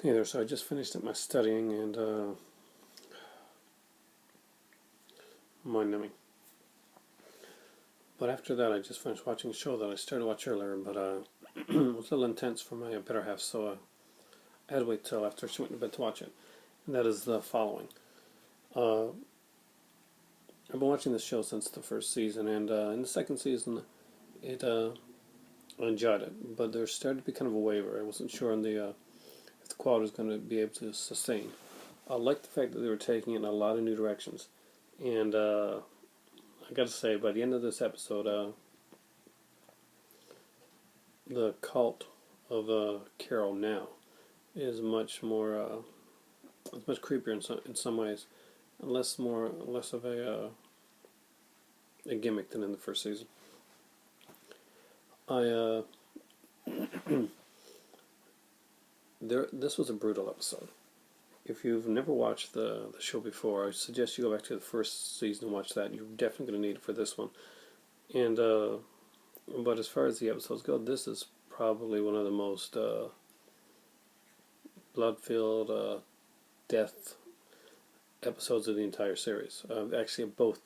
Hey there, so I just finished up my studying and mind numbing. But after that, I just finished watching a show that I started to watch earlier, but it was a little intense for my better half, so I had to wait till after she went to bed to watch it. And that is the following. Uh, I've been watching this show since the first season, and in the second season, I enjoyed it, but there started to be kind of a waver. I wasn't sure on if the quality was going to be able to sustain. I liked the fact that they were taking it in a lot of new directions, and I gotta say, by the end of this episode, the cult of Carol now is much more, it's much creepier in some ways, and less of a gimmick than in the first season. I this was a brutal episode. If you've never watched the show before, I suggest you go back to the first season and watch that. You're definitely going to need it for this one. And but as far as the episodes go, this is probably one of the most blood-filled death episodes of the entire series. Actually, both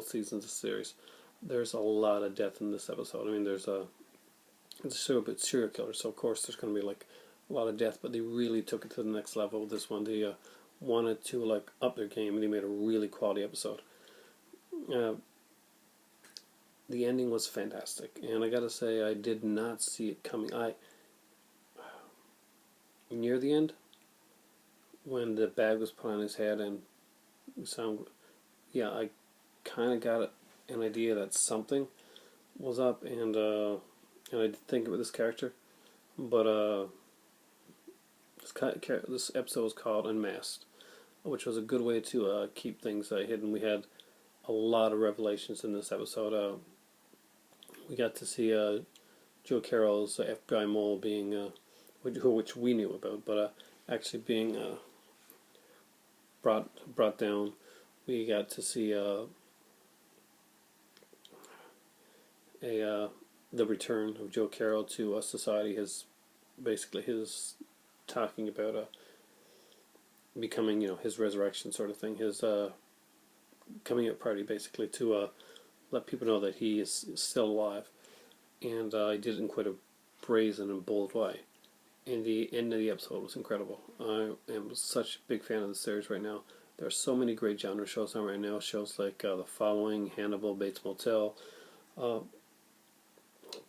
seasons of the series, there's a lot of death in this episode. I mean, it's a serial killer, so of course there's going to be like a lot of death, but they really took it to the next level with this one. They wanted to like up their game, and they made a really quality episode. The ending was fantastic, and I gotta say, I did not see it coming. Near the end, when the bag was put on his head and I kind of got an idea that something was up, and I did think about this character, but this episode was called Unmasked, which was a good way to keep things hidden. We had a lot of revelations in this episode. We got to see Joe Carroll's FBI mole being, which we knew about, but actually being brought down. We got to see the return of Joe Carroll to society. His talking about becoming, his resurrection sort of thing. His coming out party, basically, to let people know that he is still alive. And he did it in quite a brazen and bold way. And the end of the episode was incredible. I am such a big fan of the series right now. There are so many great genre shows on right now. Shows like The Following, Hannibal, Bates Motel,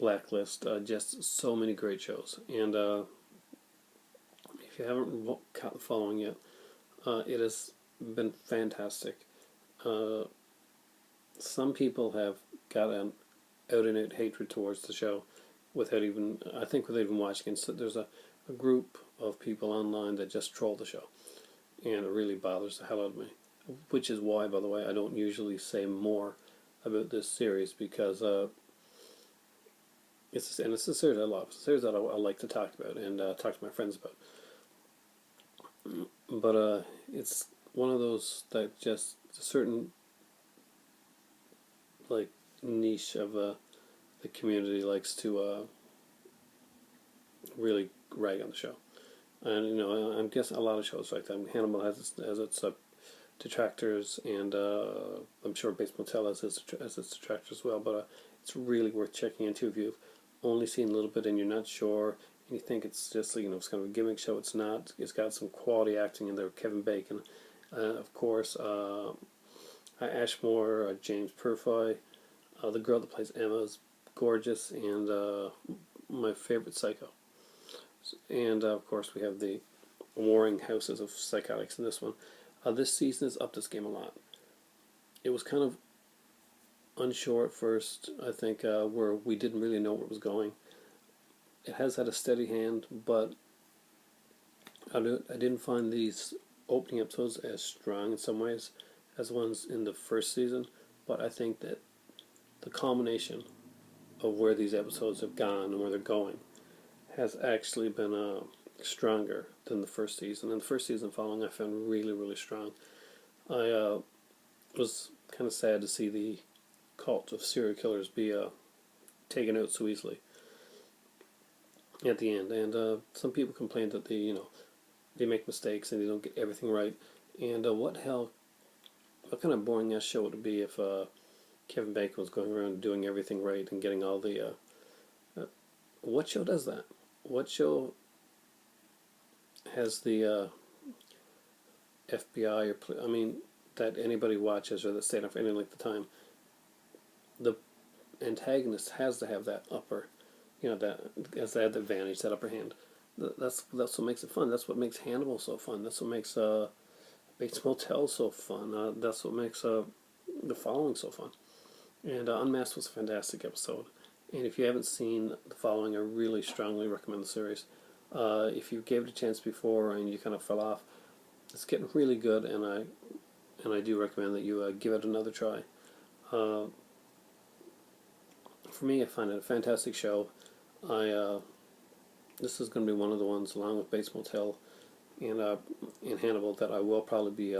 Blacklist. Just so many great shows. And if you haven't caught The Following yet, it has been fantastic. Some people have got an out-and-out hatred towards the show without even watching it. So there's a group of people online that just troll the show, and it really bothers the hell out of me. Which is why, by the way, I don't usually say more about this series, because it's a series I love. It's a series that I like to talk about and talk to my friends about. But it's one of those that just a certain like niche of the community likes to really rag on the show. And I'm guessing a lot of shows like that. Hannibal has its detractors, and I'm sure Bates Motel has its detractors as well. But it's really worth checking into if you've only seen a little bit and you're not sure, and you think it's just it's kind of a gimmick show. It's not. It's got some quality acting in there. Kevin Bacon, of course, Ashmore, James Purfoy, the girl that plays Emma is gorgeous, and my favorite Psycho. And of course, we have the warring houses of psychotics in this one. This season has upped this game a lot. It was kind of unsure at first, I think, where we didn't really know where it was going. It has had a steady hand, but I didn't find these opening episodes as strong in some ways as the ones in the first season, but I think that the combination of where these episodes have gone and where they're going has actually been stronger than the first season. And the first season following I found really, really strong. I was kind of sad to see the cult of serial killers be taken out so easily at the end. And some people complained that they make mistakes and they don't get everything right. And what kind of boring ass show would it be if Kevin Bacon was going around doing everything right and getting all the what show does that? What show has the FBI or I mean that anybody watches or that stayed up for any length of time? The antagonist has to have that upper, that has to have the advantage, that upper hand. That's what makes it fun. That's what makes Hannibal so fun. That's what makes Bates Motel so fun. That's what makes The Following so fun. And Unmasked was a fantastic episode. And if you haven't seen The Following, I really strongly recommend the series. If you gave it a chance before and you kind of fell off, it's getting really good, and I do recommend that you give it another try. For me, I find it a fantastic show. This is going to be one of the ones, along with Bates Motel and Hannibal, that I will probably be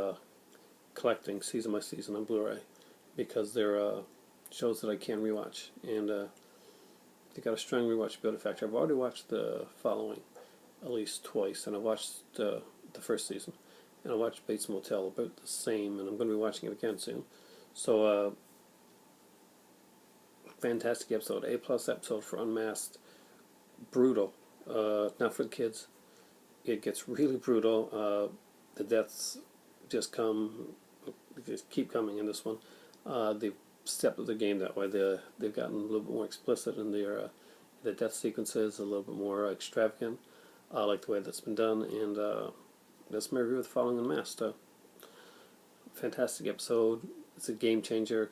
collecting season by season on Blu-ray, because they're shows that I can rewatch, and they got a strong rewatchability factor. I've already watched The Following at least twice, and I watched the first season, and I watched Bates Motel about the same, and I'm going to be watching it again soon. So, fantastic episode, A+ episode for Unmasked. Brutal, not for the kids. It gets really brutal. The deaths just keep coming in this one. They've stepped up the game that way. They've gotten a little bit more explicit in the death sequences, a little bit more extravagant. I like the way that's been done, and that's my review of The Following Unmasked. Fantastic episode. It's a game changer.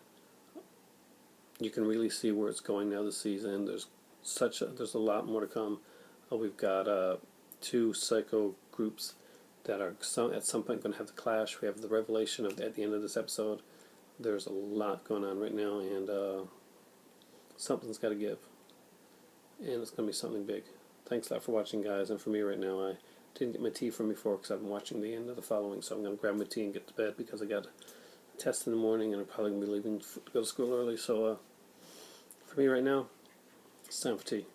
You can really see where it's going now this season. There's a lot more to come. We've got two psycho groups that are at some point going to have the clash. We have the revelation at the end of this episode. There's a lot going on right now, and something's got to give, and it's going to be something big. Thanks a lot for watching, guys. And for me right now, I didn't get my tea from before because I've been watching the end of The Following, so I'm going to grab my tea and get to bed because I got a test in the morning and I'm probably going to be leaving to go to school early. So for me right now, it's time for tea.